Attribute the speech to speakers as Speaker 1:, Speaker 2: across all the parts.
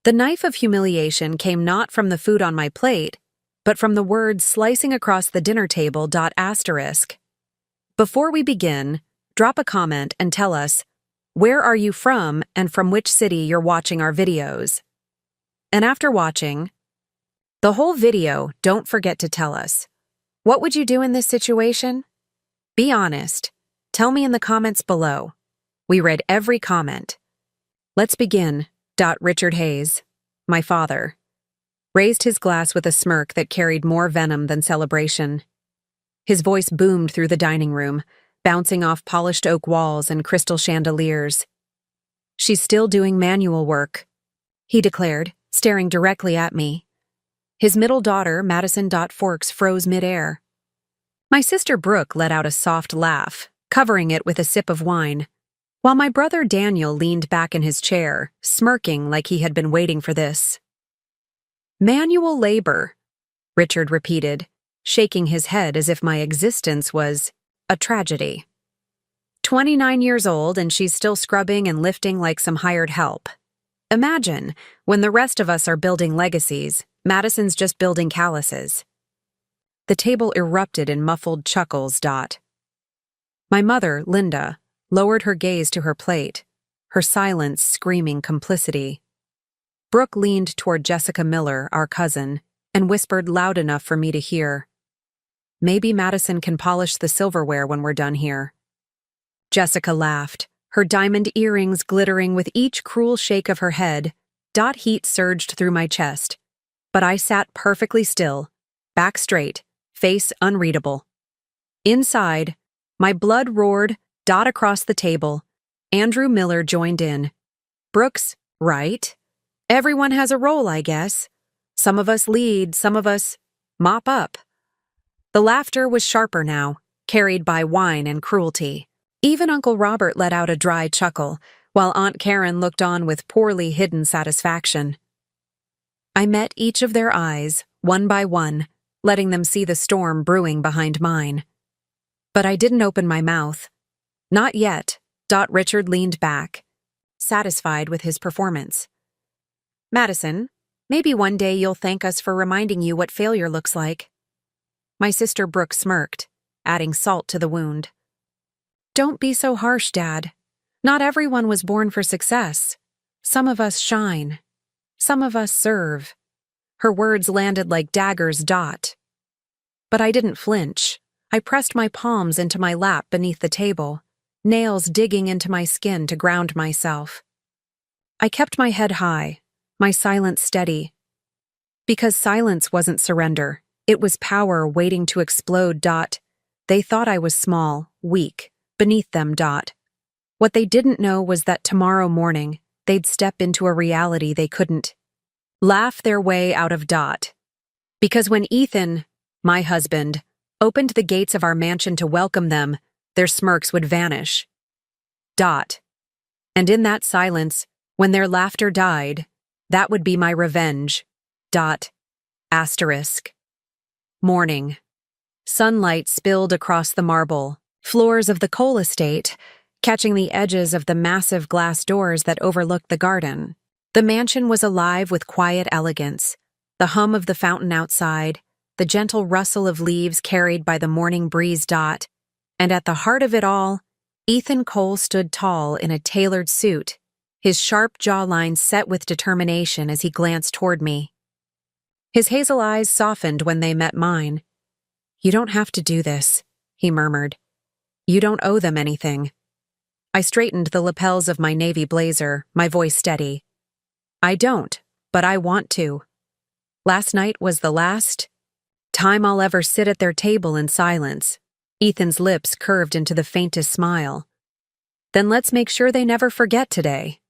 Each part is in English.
Speaker 1: The knife of humiliation came not from the food on my plate, but from the words slicing across the dinner table. Asterisk. Before we begin, drop a comment and tell us, where are you from and from which city you're watching our videos? And after watching the whole video, don't forget to tell us, what would you do in this situation? Be honest. Tell me in the comments below. We read every comment. Let's begin. Richard Hayes, my father, raised his glass with a smirk that carried more venom than celebration. His voice boomed through the dining room, bouncing off polished oak walls and crystal chandeliers. She's still doing manual work, he declared, staring directly at me. His middle daughter, Madison. Forks froze midair. My sister Brooke let out a soft laugh, covering it with a sip of wine, while my brother Daniel leaned back in his chair, smirking like he had been waiting for this. Manual labor, Richard repeated, shaking his head as if my existence was a tragedy. 29 years old and she's still scrubbing and lifting like some hired help. Imagine, when the rest of us are building legacies, Madison's just building calluses. The table erupted in muffled chuckles. My mother, Linda, lowered her gaze to her plate, her silence screaming complicity. Brooke leaned toward Jessica Miller, our cousin, and whispered loud enough for me to hear, "Maybe Madison can polish the silverware when we're done here." Jessica laughed, her diamond earrings glittering with each cruel shake of her head. Heat surged through my chest, but I sat perfectly still, back straight, face unreadable. Inside, my blood roared. Across the table, Andrew Miller joined in. "Brooks, right? Everyone has a role, I guess. Some of us lead, some of us mop up." The laughter was sharper now, carried by wine and cruelty. Even Uncle Robert let out a dry chuckle, while Aunt Karen looked on with poorly hidden satisfaction. I met each of their eyes, one by one, letting them see the storm brewing behind mine. But I didn't open my mouth. Not yet. Richard leaned back, satisfied with his performance. "Madison, maybe one day you'll thank us for reminding you what failure looks like." My sister Brooke smirked, adding salt to the wound. "Don't be so harsh, Dad. Not everyone was born for success. Some of us shine. Some of us serve." Her words landed like daggers. But I didn't flinch. I pressed my palms into my lap beneath the table, nails digging into my skin to ground myself. I kept my head high, my silence steady. Because silence wasn't surrender, it was power waiting to explode. They thought I was small, weak, beneath them. What they didn't know was that tomorrow morning, they'd step into a reality they couldn't laugh their way out of. Because when Ethan, my husband, opened the gates of our mansion to welcome them, their smirks would vanish. And in that silence, when their laughter died, that would be my revenge. Asterisk. Morning. Sunlight spilled across the marble floors of the coal estate, catching the edges of the massive glass doors that overlooked the garden. The mansion was alive with quiet elegance, the hum of the fountain outside, the gentle rustle of leaves carried by the morning breeze. And at the heart of it all, Ethan Cole stood tall in a tailored suit, his sharp jawline set with determination as he glanced toward me. His hazel eyes softened when they met mine. "You don't have to do this," he murmured. "You don't owe them anything." I straightened the lapels of my navy blazer, my voice steady. "I don't, but I want to. Last night was the last time I'll ever sit at their table in silence." Ethan's lips curved into the faintest smile. "Then let's make sure they never forget today."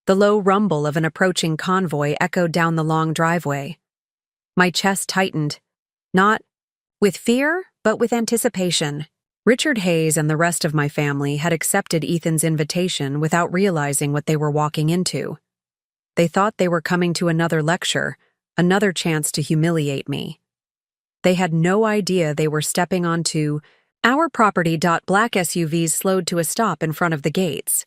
Speaker 1: The low rumble of an approaching convoy echoed down the long driveway. My chest tightened, not with fear, but with anticipation. Richard Hayes and the rest of my family had accepted Ethan's invitation without realizing what they were walking into. They thought they were coming to another lecture, another chance to humiliate me. They had no idea they were stepping onto our property. Black SUVs slowed to a stop in front of the gates.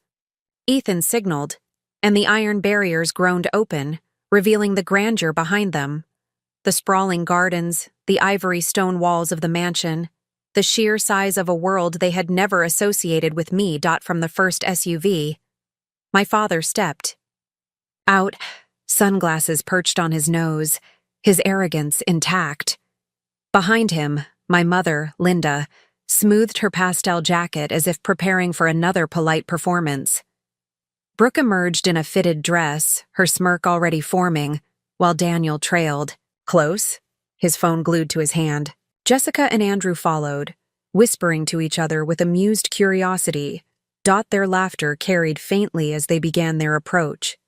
Speaker 1: Ethan signaled, and the iron barriers groaned open, revealing the grandeur behind them. The sprawling gardens, the ivory stone walls of the mansion, the sheer size of a world they had never associated with me. From the first SUV, my father stepped out, sunglasses perched on his nose, his arrogance intact. Behind him, my mother, Linda, smoothed her pastel jacket as if preparing for another polite performance. Brooke emerged in a fitted dress, her smirk already forming, while Daniel trailed. Close, his phone glued to his hand. Jessica and Andrew followed, whispering to each other with amused curiosity. Their laughter carried faintly as they began their approach.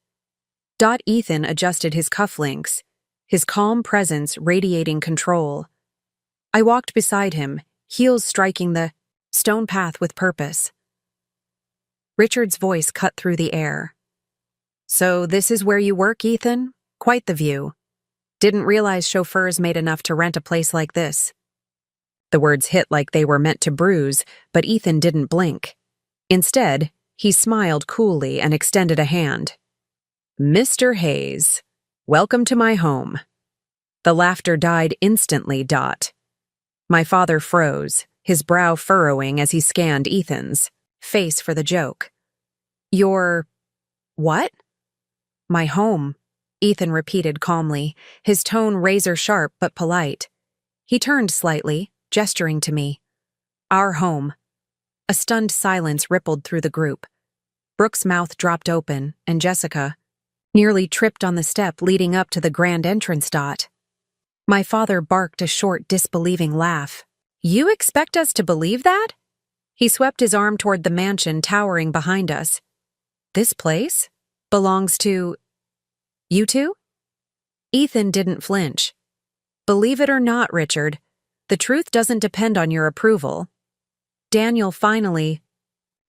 Speaker 1: Ethan adjusted his cufflinks, his calm presence radiating control. I walked beside him, heels striking the stone path with purpose. Richard's voice cut through the air. "So this is where you work, Ethan? Quite the view. Didn't realize chauffeurs made enough to rent a place like this." The words hit like they were meant to bruise, but Ethan didn't blink. Instead, he smiled coolly and extended a hand. "Mr. Hayes, welcome to my home." The laughter died instantly. My father froze, his brow furrowing as he scanned Ethan's face for the joke. "Your what?" "My home," Ethan repeated calmly, his tone razor-sharp but polite. He turned slightly, gesturing to me. "Our home." A stunned silence rippled through the group. Brooke's mouth dropped open, and Jessica nearly tripped on the step leading up to the grand entrance. My father barked a short, disbelieving laugh. "You expect us to believe that?" He swept his arm toward the mansion towering behind us. "This place belongs to you two?" Ethan didn't flinch. "Believe it or not, Richard, the truth doesn't depend on your approval." Daniel finally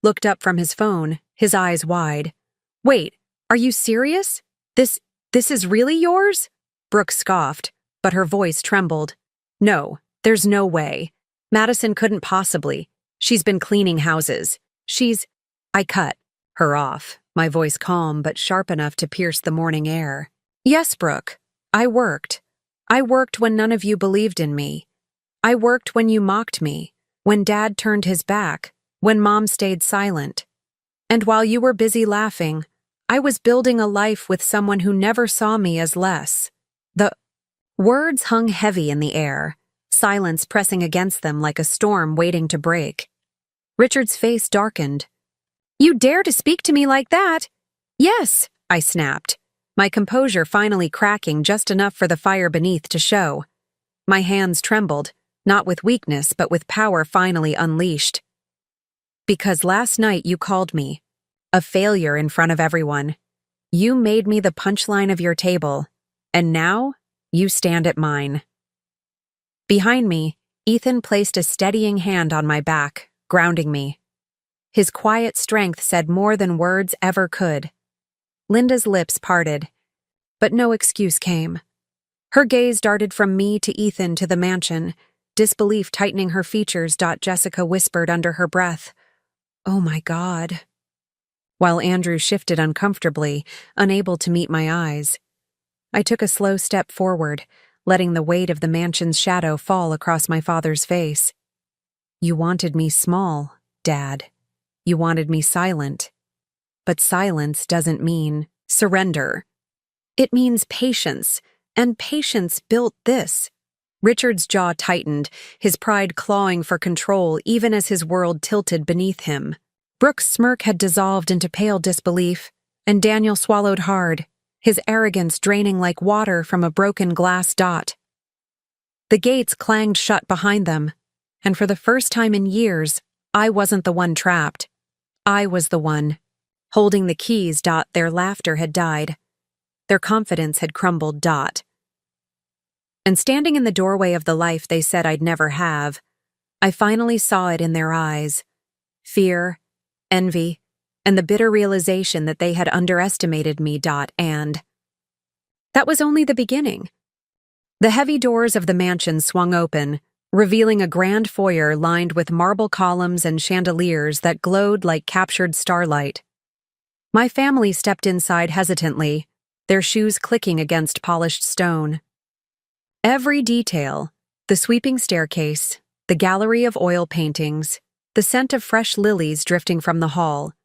Speaker 1: looked up from his phone, his eyes wide. "Wait, are you serious? This is really yours?" Brooke scoffed, but her voice trembled. "No, there's no way. Madison couldn't possibly. She's been cleaning houses. I cut her off, my voice calm but sharp enough to pierce the morning air. "Yes, Brooke, I worked. I worked when none of you believed in me. I worked when you mocked me, when Dad turned his back, when Mom stayed silent. And while you were busy laughing, I was building a life with someone who never saw me as less." The words hung heavy in the air, silence pressing against them like a storm waiting to break. Richard's face darkened. "You dare to speak to me like that?" "Yes," I snapped, my composure finally cracking just enough for the fire beneath to show. My hands trembled, not with weakness but with power finally unleashed. "Because last night you called me a failure in front of everyone. You made me the punchline of your table, and now you stand at mine." Behind me, Ethan placed a steadying hand on my back, grounding me. His quiet strength said more than words ever could. Linda's lips parted, but no excuse came. Her gaze darted from me to Ethan to the mansion, disbelief tightening her features. Jessica whispered under her breath, "Oh my God," while Andrew shifted uncomfortably, unable to meet my eyes. I took a slow step forward, letting the weight of the mansion's shadow fall across my father's face. "You wanted me small, Dad. You wanted me silent. But silence doesn't mean surrender. It means patience, and patience built this." Richard's jaw tightened, his pride clawing for control even as his world tilted beneath him. Brooke's smirk had dissolved into pale disbelief, and Daniel swallowed hard, his arrogance draining like water from a broken glass. The gates clanged shut behind them, and for the first time in years, I wasn't the one trapped. I was the one holding the keys. Their laughter had died. Their confidence had crumbled. And standing in the doorway of the life they said I'd never have, I finally saw it in their eyes. Fear, envy, and the bitter realization that they had underestimated me. And that was only the beginning. The heavy doors of the mansion swung open, revealing a grand foyer lined with marble columns and chandeliers that glowed like captured starlight. My family stepped inside hesitantly, their shoes clicking against polished stone. Every detail, the sweeping staircase, the gallery of oil paintings, the scent of fresh lilies drifting from the hall,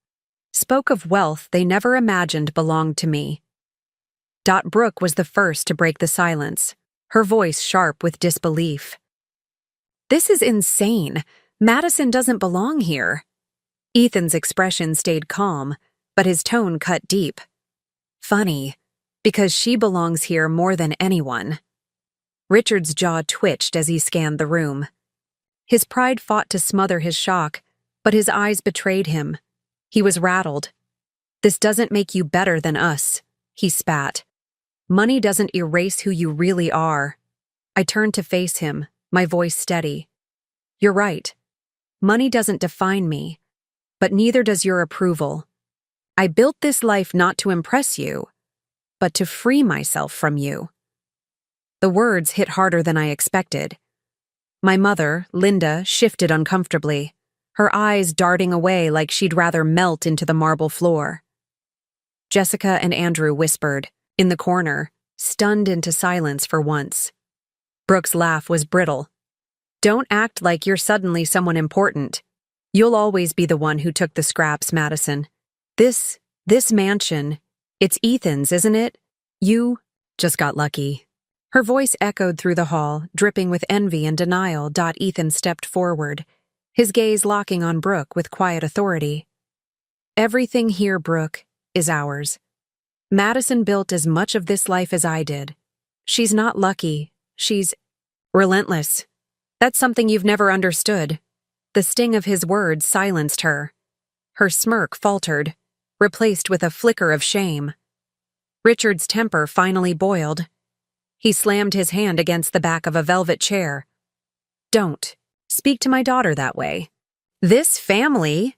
Speaker 1: spoke of wealth they never imagined belonged to me. Brooke was the first to break the silence, her voice sharp with disbelief. "This is insane. Madison doesn't belong here." Ethan's expression stayed calm, but his tone cut deep. "Funny, because she belongs here more than anyone." Richard's jaw twitched as he scanned the room. His pride fought to smother his shock, but his eyes betrayed him. He was rattled. "This doesn't make you better than us," he spat. "Money doesn't erase who you really are." I turned to face him, my voice steady. "You're right. Money doesn't define me, but neither does your approval. I built this life not to impress you, but to free myself from you." The words hit harder than I expected. My mother, Linda, shifted uncomfortably, her eyes darting away like she'd rather melt into the marble floor. Jessica and Andrew whispered, in the corner, stunned into silence for once. Brooke's laugh was brittle. "Don't act like you're suddenly someone important. You'll always be the one who took the scraps, Madison. This mansion, it's Ethan's, isn't it? You just got lucky." Her voice echoed through the hall, dripping with envy and denial. Ethan stepped forward, his gaze locking on Brooke with quiet authority. "Everything here, Brooke, is ours. Madison built as much of this life as I did. She's not lucky, she's relentless. That's something you've never understood." The sting of his words silenced her. Her smirk faltered, replaced with a flicker of shame. Richard's temper finally boiled. He slammed his hand against the back of a velvet chair. "Don't speak to my daughter that way. This family,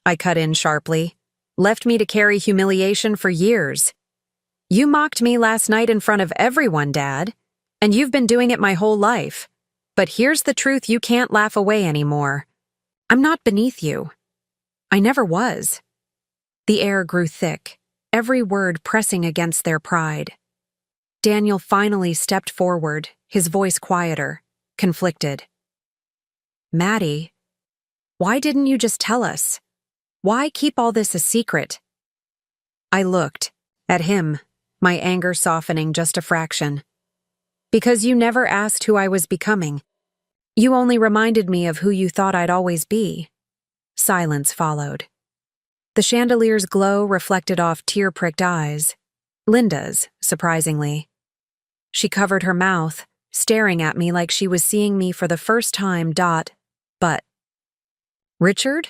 Speaker 1: I cut in sharply, left me to carry humiliation for years. You mocked me last night in front of everyone, Dad, and you've been doing it my whole life. But here's the truth you can't laugh away anymore. I'm not beneath you. I never was." The air grew thick, every word pressing against their pride. Daniel finally stepped forward, his voice quieter, conflicted. "Maddie, why didn't you just tell us? Why keep all this a secret?" I looked at him, my anger softening just a fraction. "Because you never asked who I was becoming. You only reminded me of who you thought I'd always be." Silence followed. The chandelier's glow reflected off tear-pricked eyes. Linda's, surprisingly. She covered her mouth, staring at me like she was seeing me for the first time. But Richard?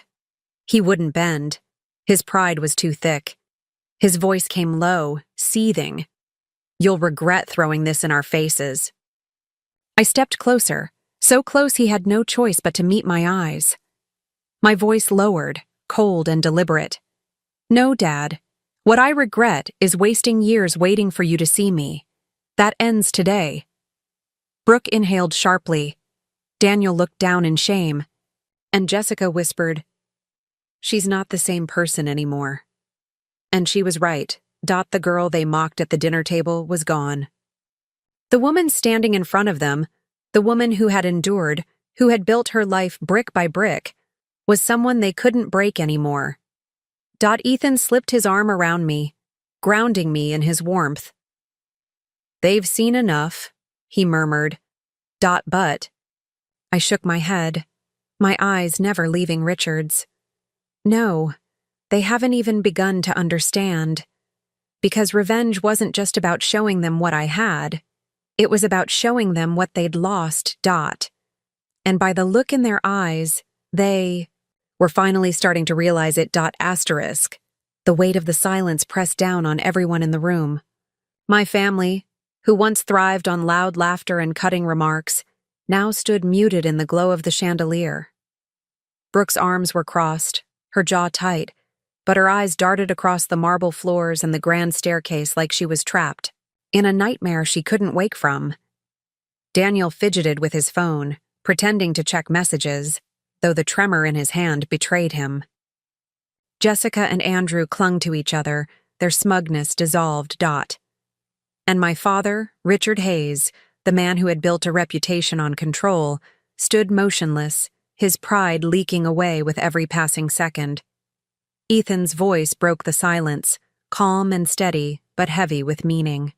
Speaker 1: He wouldn't bend. His pride was too thick. His voice came low, seething. "You'll regret throwing this in our faces." I stepped closer, so close he had no choice but to meet my eyes. My voice lowered, cold and deliberate. "No, Dad. What I regret is wasting years waiting for you to see me. That ends today." Brooke inhaled sharply. Daniel looked down in shame, and Jessica whispered, "She's not the same person anymore." And she was right. The girl they mocked at the dinner table was gone. The woman standing in front of them, the woman who had endured, who had built her life brick by brick, was someone they couldn't break anymore. Ethan slipped his arm around me, grounding me in his warmth. "They've seen enough," he murmured. But I shook my head, my eyes never leaving Richard's. "No, they haven't even begun to understand. Because revenge wasn't just about showing them what I had. It was about showing them what they'd lost. And by the look in their eyes, they were finally starting to realize it. Asterisk. The weight of the silence pressed down on everyone in the room. My family, who once thrived on loud laughter and cutting remarks, now stood muted in the glow of the chandelier. Brooke's arms were crossed, her jaw tight, but her eyes darted across the marble floors and the grand staircase like she was trapped in a nightmare she couldn't wake from. Daniel fidgeted with his phone, pretending to check messages, though the tremor in his hand betrayed him. Jessica and Andrew clung to each other, their smugness dissolved. And my father, Richard Hayes, the man who had built a reputation on control, stood motionless, his pride leaking away with every passing second. Ethan's voice broke the silence, calm and steady, but heavy with meaning.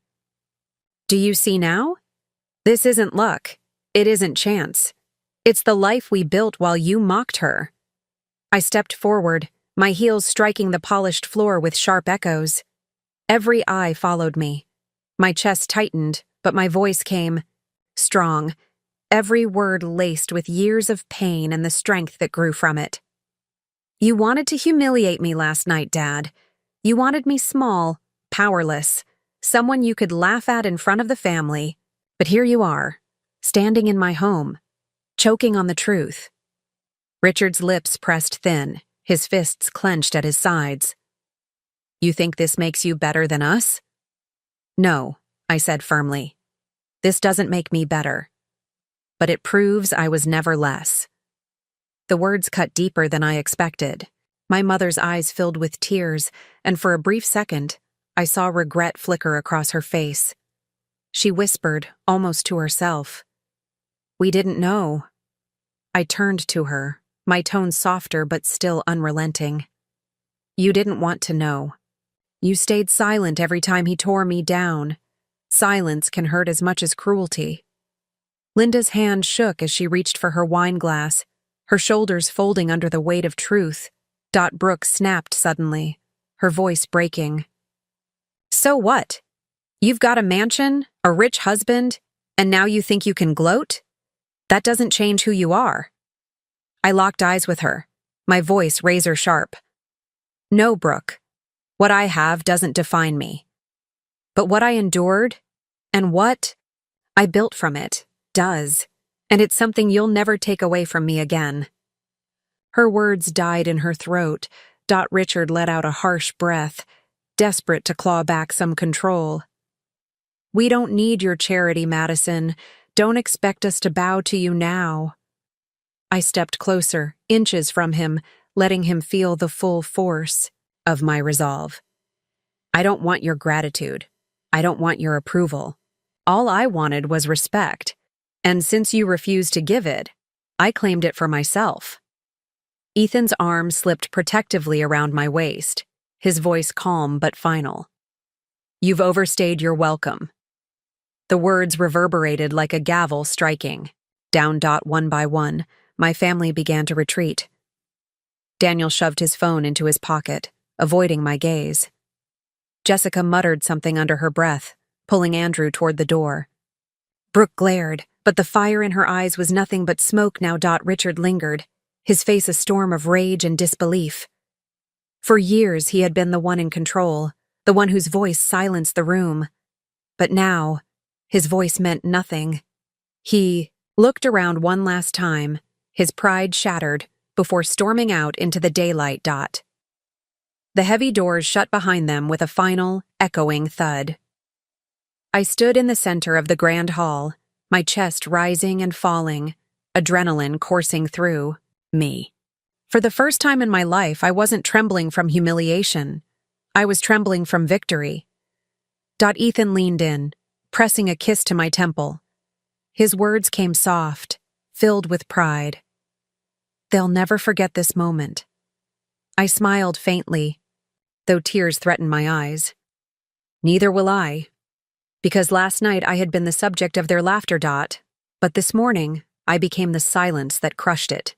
Speaker 1: Do you see now? This isn't luck. It isn't chance. It's the life we built while you mocked her. I stepped forward, my heels striking the polished floor with sharp echoes. Every eye followed me. My chest tightened, but my voice came strong, every word laced with years of pain and the strength that grew from it. You wanted to humiliate me last night, Dad. You wanted me small, powerless, someone you could laugh at in front of the family. But here you are, standing in my home, choking on the truth. Richard's lips pressed thin, his fists clenched at his sides. You think this makes you better than us? No, I said firmly. This doesn't make me better. But it proves I was never less. The words cut deeper than I expected. My mother's eyes filled with tears, and for a brief second, I saw regret flicker across her face. She whispered, almost to herself, "We didn't know." I turned to her, my tone softer but still unrelenting. You didn't want to know. You stayed silent every time he tore me down. Silence can hurt as much as cruelty. Linda's hand shook as she reached for her wine glass, her shoulders folding under the weight of truth. Brooke snapped suddenly, her voice breaking. So what? You've got a mansion, a rich husband, and now you think you can gloat? That doesn't change who you are. I locked eyes with her, my voice razor sharp. No, Brooke. What I have doesn't define me. But what I endured, and what I built from it, does, and it's something you'll never take away from me again. Her words died in her throat. Richard let out a harsh breath, desperate to claw back some control. We don't need your charity, Madison. Don't expect us to bow to you now. I stepped closer, inches from him, letting him feel the full force of my resolve. I don't want your gratitude. I don't want your approval. All I wanted was respect, and since you refused to give it, I claimed it for myself. Ethan's arm slipped protectively around my waist, his voice calm but final. You've overstayed your welcome. The words reverberated like a gavel striking. Down. One by one, my family began to retreat. Daniel shoved his phone into his pocket, avoiding my gaze. Jessica muttered something under her breath, pulling Andrew toward the door. Brooke glared, but the fire in her eyes was nothing but smoke now. Richard lingered, his face a storm of rage and disbelief. For years he had been the one in control, the one whose voice silenced the room. But now, his voice meant nothing. He looked around one last time, his pride shattered, before storming out into the daylight. The heavy doors shut behind them with a final, echoing thud. I stood in the center of the grand hall, my chest rising and falling, adrenaline coursing through me. For the first time in my life, I wasn't trembling from humiliation. I was trembling from victory. Ethan leaned in, pressing a kiss to my temple. His words came soft, filled with pride. They'll never forget this moment. I smiled faintly, though tears threatened my eyes. Neither will I, because last night I had been the subject of their laughter. But this morning, I became the silence that crushed it.